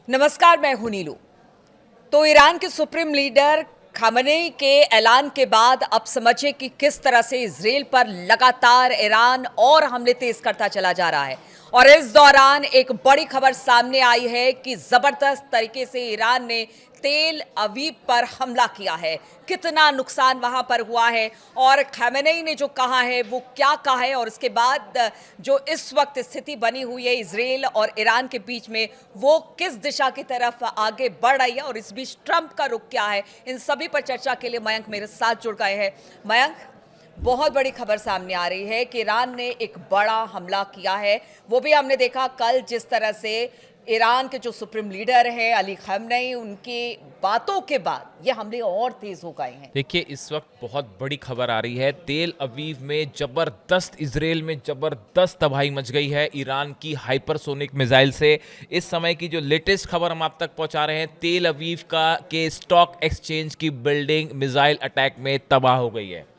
नमस्कार, मैं हूं नीलू। तो ईरान के सुप्रीम लीडर खामेनेई के ऐलान के बाद अब समझिए कि किस तरह से इजराइल पर लगातार ईरान और हमले तेज करता चला जा रहा है। और इस दौरान एक बड़ी खबर सामने आई है कि जबरदस्त तरीके से ईरान ने तेल अवीव पर हमला किया है। कितना नुकसान वहां पर हुआ है और खामेनेई ने जो कहा है वो क्या कहा है, और उसके बाद जो इस वक्त स्थिति बनी हुई है इजराइल और ईरान के बीच में, वो किस दिशा की तरफ आगे बढ़ रही है और इस बीच ट्रंप का रुख क्या है, इन सभी पर चर्चा के लिए मयंक मेरे साथ जुड़ गए हैं। मयंक, बहुत बड़ी खबर सामने आ रही है कि ईरान ने एक बड़ा हमला किया है। वो भी हमने देखा कल जिस तरह से ईरान के जो सुप्रीम लीडर हैं अली खamenei, उनकी बातों के बाद ये हमले और तेज हो गए हैं। देखिए, इस वक्त बहुत बड़ी खबर आ रही है। तेल अवीव में जबरदस्त, इजराइल में जबरदस्त तबाही मच गई है ईरान की हाइपरसोनिक मिसाइल से। इस समय की जो लेटेस्ट खबर हम आप तक पहुंचा रहे हैं, तेल अवीव का के स्टॉक एक्सचेंज की बिल्डिंग मिसाइल अटैक में तबाह हो गई है।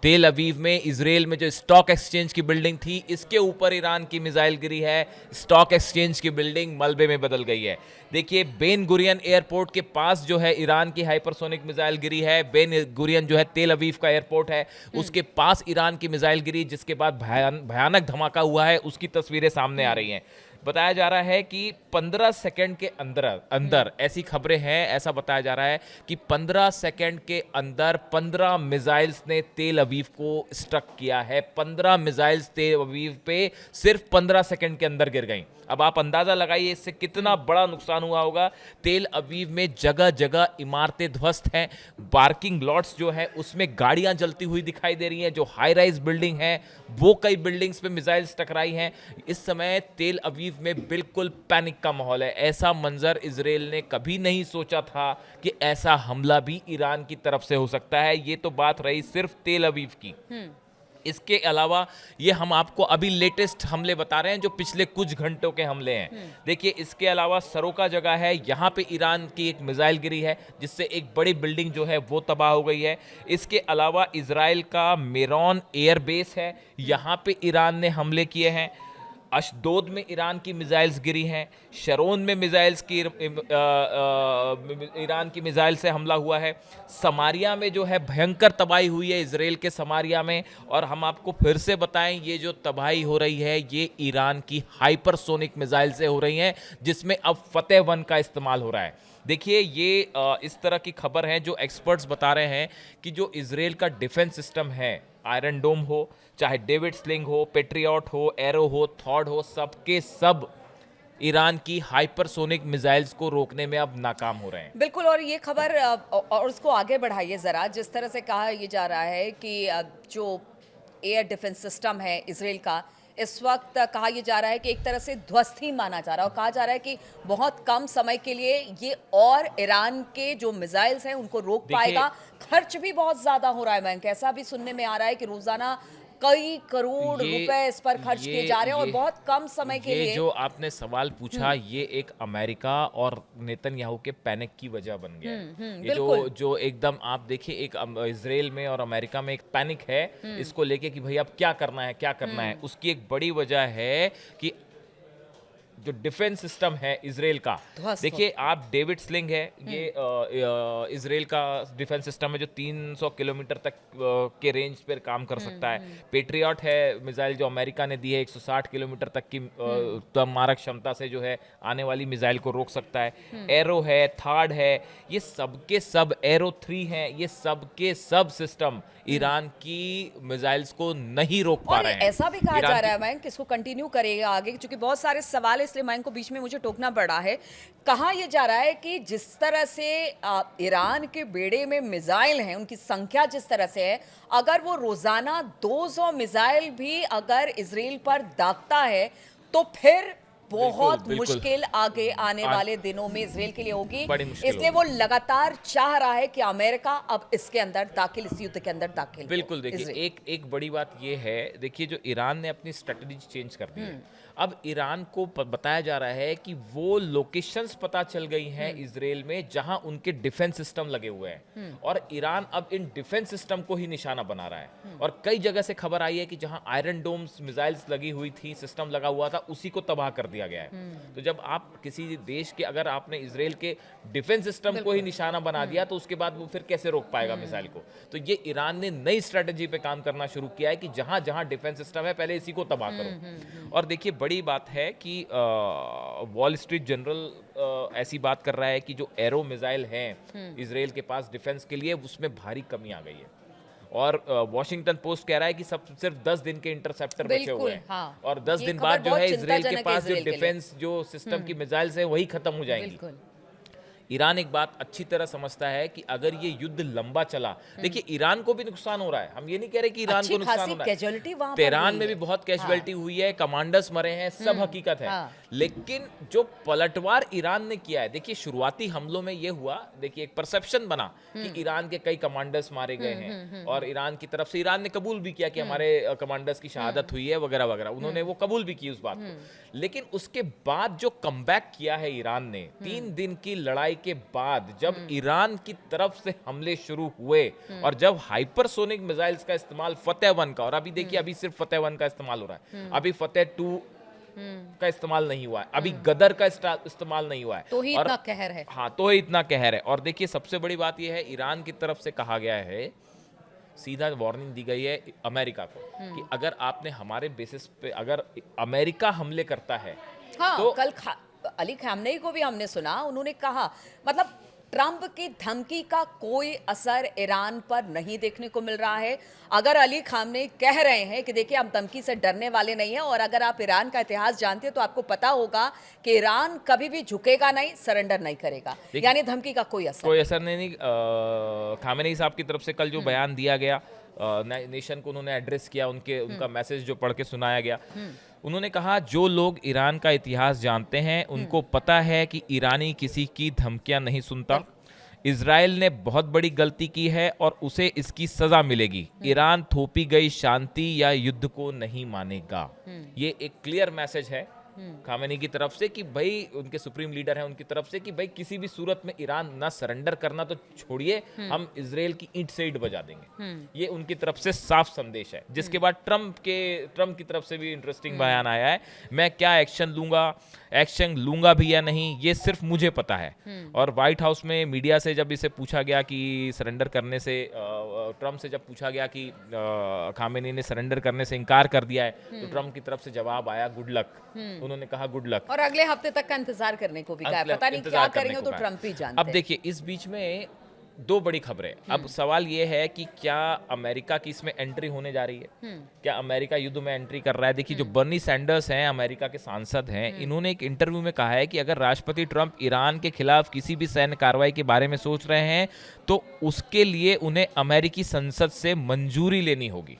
तेल अवीव में इजराइल में जो स्टॉक एक्सचेंज की बिल्डिंग थी, इसके ऊपर ईरान की मिसाइल गिरी है। स्टॉक एक्सचेंज की बिल्डिंग मलबे में बदल गई है। देखिए, बेन गुरियन एयरपोर्ट के पास जो है ईरान की हाइपरसोनिक मिसाइल गिरी है। बेन गुरियन जो है तेल अवीव का एयरपोर्ट है, उसके पास ईरान की मिसाइल गिरी, जिसके बाद भयानक धमाका हुआ है। उसकी तस्वीरें सामने आ रही हैं। बताया जा रहा है कि 15 सेकंड के अंदर ऐसी खबरें हैं, ऐसा बताया जा रहा है कि 15 सेकंड के अंदर 15 मिसाइल्स ने तेल अवीव को स्ट्रक किया है। 15 मिसाइल्स तेल अवीव पे सिर्फ 15 सेकंड के अंदर गिर गई। अब आप अंदाजा लगाइए इससे कितना बड़ा नुकसान हुआ होगा। तेल अवीव में जगह जगह इमारतें ध्वस्त हैं। पार्किंग लॉट्स जो है उसमें गाड़ियां जलती हुई दिखाई दे रही हैं। जो हाई राइज बिल्डिंग है, वो कई बिल्डिंग्स पे मिसाइल्स टकराई हैं। इस समय तेल अवीव में बिल्कुल पैनिक का माहौल है। ऐसा मंजर इजराइल ने कभी नहीं सोचा था कि ऐसा हमला भी ईरान की तरफ से हो सकता है। ये तो बात रही सिर्फ तेल अवीव की। इसके अलावा ये हम आपको अभी लेटेस्ट हमले बता रहे हैं, जो पिछले कुछ घंटों के हमले हैं। देखिए, इसके अलावा सरोका जगह है, यहाँ पे ईरान की एक मिसाइल गिरी है, जिससे एक बड़ी बिल्डिंग जो है वो तबाह हो गई है। इसके अलावा इजराइल का मेरॉन एयरबेस है, यहाँ पे ईरान ने हमले किए हैं। अशदोद में ईरान की मिसाइल्स गिरी हैं। शरोन में मिसाइल्स की ईरान की मिसाइल से हमला हुआ है। समारिया में जो है भयंकर तबाही हुई है इजराइल के समारिया में। और हम आपको फिर से बताएं, ये जो तबाही हो रही है ये ईरान की हाइपरसोनिक मिसाइल से हो रही है, जिसमें अब फतेह 1 का इस्तेमाल हो रहा है। देखिए, ये इस तरह की खबर है जो एक्सपर्ट्स बता रहे हैं कि जो इजराइल का डिफेंस सिस्टम है, आयरन डोम हो, चाहे डेविड स्लिंग हो, पेट्रियट हो, एरो हो, थॉड हो, सबके सब ईरान की हाइपरसोनिक मिसाइल्स को रोकने में अब नाकाम हो रहे हैं। बिल्कुल, और ये खबर और उसको आगे बढ़ाइए ज़रा। जिस तरह से कहा ये जा रहा है कि जो एयर डिफेंस सिस्टम है इजराइल का, इस वक्त कहा यह जा रहा है कि एक तरह से ध्वस्त ही माना जा रहा है, और कहा जा रहा है कि बहुत कम समय के लिए ये और ईरान के जो मिसाइल्स हैं उनको रोक पाएगा। खर्च भी बहुत ज़्यादा हो रहा है बैंक, ऐसा भी सुनने में आ रहा है कि रोज़ाना कई करोड़ रुपए इस पर खर्च किए जा रहे हैं और बहुत कम समय के लिए। ये जो आपने सवाल पूछा, ये एक अमेरिका और नेतन्याहू के पैनिक की वजह बन गया है। ये जो एकदम आप देखिए, एक इजराइल में और अमेरिका में एक पैनिक है इसको लेके कि भाई अब क्या करना है, क्या करना है। उसकी एक बड़ी वजह है कि जो डिफेंस सिस्टम है इजराइल का, देखिए आप, डेविड स्लिंग है, ये इजराइल का डिफेंस सिस्टम है जो 300 किलोमीटर तक के रेंज पर काम कर सकता है। पेट्रियट है मिसाइल जो अमेरिका ने दी है, 160 किलोमीटर तक की मारक क्षमता से जो है आने वाली मिसाइल को रोक सकता है। एरो है, थार्ड है, ये सबके सब, एरो 3 है, ये सबके सब सिस्टम ईरान की मिसाइल्स को नहीं रोक पा रहे हैं। ऐसा भी कहा जा रहा है मयंक, इसको कंटिन्यू करेगा आगे, क्योंकि बहुत सारे सवाल, इसलिए मयंक को बीच में मुझे टोकना पड़ रहा है। कहा यह जा रहा है कि जिस तरह से ईरान के बेड़े में मिसाइल हैं, उनकी संख्या जिस तरह से है, अगर वो रोजाना 200 मिसाइल भी अगर इजराइल पर दागता है तो फिर बहुत मुश्किल आगे आने वाले दिनों में इजराइल के लिए होगी। इसलिए वो लगातार चाह रहा है कि अमेरिका अब इसके अंदर दाखिल, इस युद्ध के अंदर दाखिल। बिल्कुल, देखिए एक बड़ी बात ये है, देखिए जो ईरान ने अपनी स्ट्रेटजी चेंज कर दी है। अब ईरान को बताया जा रहा है कि वो लोकेशंस पता चल गई हैं इजराइल में जहां उनके डिफेंस सिस्टम लगे हुए हैं, और ईरान अब इन डिफेंस सिस्टम को ही निशाना बना रहा है। और कई जगह से खबर आई है कि जहां आयरन डोम्स मिसाइल्स लगी हुई थी, सिस्टम लगा हुआ था, उसी को तबाह कर दिया गया है। तो जब आप किसी देश के, अगर आपने इजराइल के डिफेंस सिस्टम को ही निशाना बना दिया, तो उसके बाद वो फिर कैसे रोक पाएगा मिसाइल को? तो ये ईरान ने नई स्ट्रेटेजी पे काम करना शुरू किया है कि जहां जहां डिफेंस सिस्टम है, पहले इसी को तबाह करो। और देखिए, बड़ी बात है कि वॉल स्ट्रीट जनरल ऐसी बात कर रहा है कि जो एरो मिसाइल हैं इजराइल के पास डिफेंस के लिए, उसमें भारी कमी आ गई है। और वॉशिंगटन पोस्ट कह रहा है कि सिर्फ 10 दिन के इंटरसेप्टर बचे हुए हैं। हाँ। और 10 दिन बाद जो है इजराइल के पास जो डिफेंस जो सिस्टम की मिसाइल्स हैं वही खत्म हो जाएंगी। ईरान एक बात अच्छी तरह समझता है कि अगर ये युद्ध लंबा चला, देखिए ईरान को भी नुकसान हो रहा है, हम ये नहीं कह रहे कि ईरान को नुकसान हो रहा है, तेहरान में भी बहुत कैजुअलिटी हुई है, कमांडर्स मरे हैं, सब हकीकत है। लेकिन जो पलटवार ईरान ने किया है, देखिए शुरुआती हमलों में ये हुआ, देखिए एक परसेप्शन बना कि ईरान के कई कमांडर्स मारे गए हैं, और ईरान की तरफ से ईरान ने कबूल भी किया कि हमारे कमांडर्स की शहादत हुई है वगैरह वगैरह, उन्होंने वो कबूल भी की उस बात को। लेकिन उसके बाद जो कमबैक किया है ईरान ने, 3 दिन की लड़ाई के बाद जब ईरान की तरफ से हमले शुरू हुए, और जब हाइपरसोनिक मिसाइल्स का इस्तेमाल फतेह 1 का, और अभी देखिए अभी सिर्फ फतेह 1 का इस्तेमाल हो रहा है, अभी फतेह 2 का इस्तेमाल नहीं हुआ है, अभी गदर का इस्तेमाल नहीं हुआ है, तो ही इतना कहर है। हाँ, तो ही इतना कहर है। और देखिए सबसे बड़ी बात यह है, ईरान की तरफ से कहा गया है, सीधा वार्निंग दी गई है अमेरिका को कि अगर आपने हमारे बेसिस पे, अगर अमेरिका हमले करता है, हाँ, तो कल अली खामनेई को भी हमने सुना, उन्होंने कहा, मतलब ट्रंप की धमकी का कोई असर ईरान पर नहीं देखने को मिल रहा है। अगर अली खामनेई कह रहे हैं कि देखिए हम धमकी से डरने वाले नहीं हैं, और अगर आप ईरान का इतिहास जानते हैं तो आपको पता होगा कि ईरान कभी भी झुकेगा नहीं, सरेंडर नहीं करेगा, यानी धमकी का कोई असर नहीं। खामेनेई साहब की तरफ से कल जो बयान दिया गया, नेशन को उन्होंने एड्रेस किया, उनका मैसेज जो पढ़ के सुनाया गया, उन्होंने कहा जो लोग ईरान का इतिहास जानते हैं उनको पता है कि ईरानी किसी की धमकियां नहीं सुनता। इजराइल ने बहुत बड़ी गलती की है और उसे इसकी सजा मिलेगी। ईरान थोपी गई शांति या युद्ध को नहीं मानेगा। ये एक क्लियर मैसेज है खामेनी की तरफ से कि भाई, उनके सुप्रीम लीडर हैं, उनकी तरफ से कि भाई किसी भी सूरत में ईरान ना सरेंडर करना तो छोड़िए, हम इजराइल की ईंट से ईंट बजा देंगे। ये उनकी तरफ से साफ संदेश है, जिसके बाद ट्रंप की तरफ से भी इंटरेस्टिंग बयान आया है, मैं क्या एक्शन लूंगा भी या नहीं ये सिर्फ मुझे पता है। और व्हाइट हाउस में मीडिया से जब इसे पूछा गया कि सरेंडर करने से, ट्रंप से जब पूछा गया कि खामेनी ने सरेंडर करने से इनकार कर दिया है, तो ट्रंप की तरफ से जवाब आया गुड लक। उन्होंने कहा गुड लक, और अगले हफ्ते तक का इंतजार करने को भी कहा, पता नहीं क्या करेंगे, तो ट्रंप ही जानते हैं। अब देखिए इस बीच में 2 बड़ी खबरें। अब सवाल ये है कि क्या अमेरिका की इसमें एंट्री होने जा रही है, क्या अमेरिका युद्ध में एंट्री कर रहा है? देखिए जो बर्नी सैंडर्स हैं, अमेरिका के सांसद हैं, इन्होंने एक इंटरव्यू में कहा है कि अगर राष्ट्रपति ट्रंप ईरान के खिलाफ किसी भी सैन्य कार्रवाई के बारे में सोच रहे हैं तो उसके लिए उन्हें अमेरिकी संसद से मंजूरी लेनी होगी,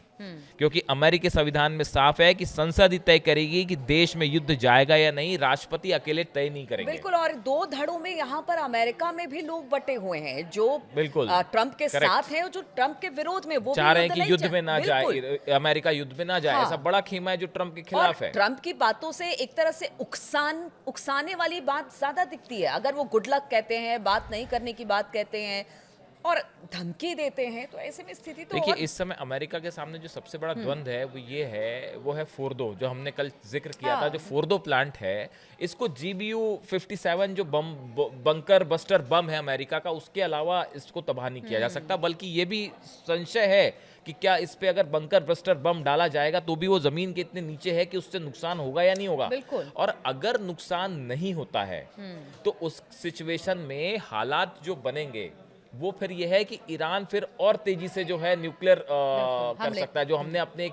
क्योंकि अमेरिकी संविधान में साफ है कि संसद ही तय करेगी कि देश में युद्ध जाएगा या नहीं, राष्ट्रपति अकेले तय नहीं करेंगे। बिल्कुल, और 2 धड़ों में यहाँ पर अमेरिका में भी लोग बटे हुए हैं, जो बिल्कुल ट्रंप के साथ हैं और जो ट्रंप के विरोध में, वो चाह रहे हैं कि युद्ध में ना जाए, अमेरिका युद्ध में ना जाए। ऐसा बड़ा खेमा है जो ट्रंप के खिलाफ है। ट्रंप की बातों से एक तरह से उकसाने वाली बात ज्यादा दिखती है। अगर वो गुड लक कहते हैं, बात नहीं करने की बात कहते हैं और धमकी देते हैं, तो ऐसे में स्थिति तो देखिए इस समय अमेरिका के सामने जो सबसे बड़ा द्वंद्व है वो है फोर्डो, जो हमने कल जिक्र किया था। जो फोर्डो प्लांट है, इसको GBU-57 जो बंकर बस्टर बम है अमेरिका का, उसके अलावा इसको तबाह नहीं किया जा सकता। बल्कि ये भी संशय है कि क्या इस पे अगर बंकर बस्टर बम डाला जाएगा तो भी वो जमीन के इतने नीचे है कि उससे नुकसान होगा या नहीं होगा। और अगर नुकसान नहीं होता है तो उस सिचुएशन में हालात जो बनेंगे वो फिर ये है कि ईरान फिर और तेजी से जो है न्यूक्लियर कर सकता है। जो हमने अपने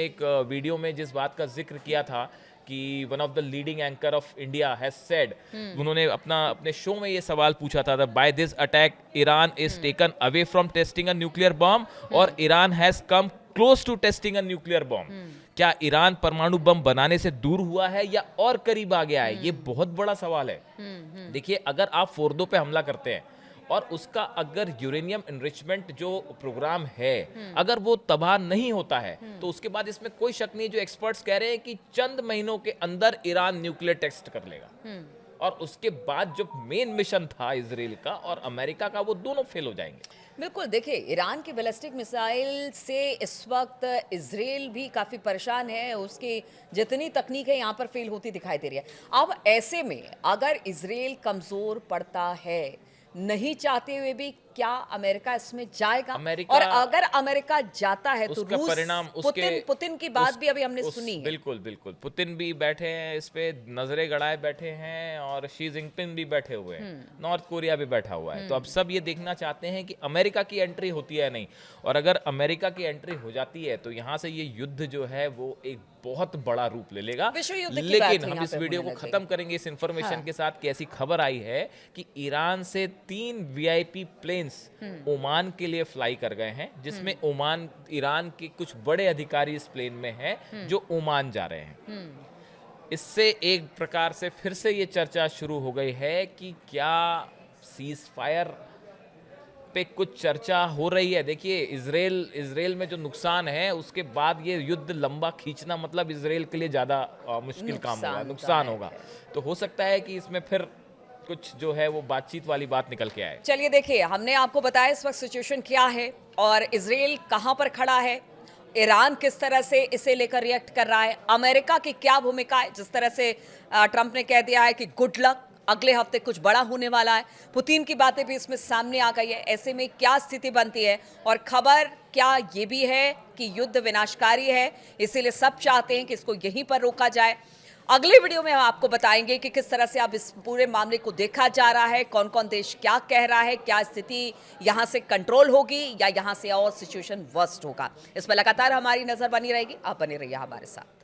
एक वीडियो में जिस बात का जिक्र किया था कि one of the leading anchor of India has said, उन्होंने अपने शो में ये सवाल पूछा था, by this attack Iran is taken away from testing a nuclear bomb और Iran has come close to testing a nuclear bomb. क्या Iran परमाणु बम बनाने से दूर हुआ है या और करीब आ गया है? ये बहुत बड़ा सवाल है। देखिए अगर आप फोर्दो पे हमला करते हैं और उसका अगर यूरेनियम एनरिचमेंट जो प्रोग्राम है अगर वो तबाह नहीं होता है तो उसके बाद इसमें कोई शक नहीं, जो एक्सपर्ट्स कह रहे हैं कि चंद महीनों के अंदर ईरान न्यूक्लियर टेस्ट कर लेगा और उसके बाद जो मेन मिशन था इजराइल का और अमेरिका का वो दोनों फेल हो जाएंगे। बिल्कुल, देखिए ईरान की बैलिस्टिक मिसाइल से इस वक्त इजराइल भी काफ़ी परेशान है, उसकी जितनी तकनीक है यहाँ पर फेल होती दिखाई दे रही है। अब ऐसे में अगर इजराइल कमज़ोर पड़ता है, नहीं चाहते हुए भी, क्या अमेरिका इसमें जाएगा? और अगर अमेरिका जाता है तो रूस, परिणाम पुतिन की बात भी अभी हमने सुनी है। बिल्कुल बिल्कुल, पुतिन भी बैठे हैं इस पे, नजरें गड़ाए बैठे हैं और शी जिनपिंग भी बैठे हुए हैं, नॉर्थ कोरिया भी बैठा हुआ है। तो अब सब ये देखना चाहते हैं कि अमेरिका की एंट्री होती है नहीं, और अगर अमेरिका की एंट्री हो जाती है तो यहाँ से ये युद्ध जो है वो एक बहुत बड़ा रूप ले लेगा। लेकिन हम इस वीडियो को खत्म करेंगे इस इंफॉर्मेशन के साथ कि ऐसी खबर आई है कि ईरान से 3 वीआईपी प्लेन्स ओमान के लिए फ्लाई कर गए हैं, जिसमें ओमान, ईरान के कुछ बड़े अधिकारी इस प्लेन में हैं जो ओमान जा रहे हैं। इससे एक प्रकार से फिर से ये चर्चा शुरू हो गई है कि क्या सीज फायर पे कुछ चर्चा हो रही है। देखिए इजराइल में जो नुकसान है उसके बाद ये युद्ध लंबा खींचना मतलब इजराइल के लिए ज्यादा मुश्किल काम होगा, नुकसान होगा। तो हो सकता है कि इसमें फिर कुछ जो है वो बातचीत वाली बात निकल के आए। चलिए देखिए, हमने आपको बताया इस वक्त सिचुएशन क्या है और इजराइल कहां पर खड़ा है, ईरान किस तरह से इसे लेकर रिएक्ट कर रहा है, अमेरिका की क्या भूमिका है। जिस तरह से ट्रंप ने कह दिया है कि गुड लक, अगले हफ्ते कुछ बड़ा होने वाला है, पुतिन की बातें भी इसमें सामने आ गई है। ऐसे में क्या स्थिति बनती है और खबर क्या ये भी है कि युद्ध विनाशकारी है, इसीलिए सब चाहते हैं कि इसको यहीं पर रोका जाए। अगले वीडियो में हम आपको बताएंगे कि किस तरह से अब इस पूरे मामले को देखा जा रहा है, कौन कौन देश क्या कह रहा है, क्या स्थिति यहां से कंट्रोल होगी या यहां से और सिचुएशन वर्स्ट होगा। इस पर लगातार हमारी नजर बनी रहेगी, आप बने रहिए हमारे साथ।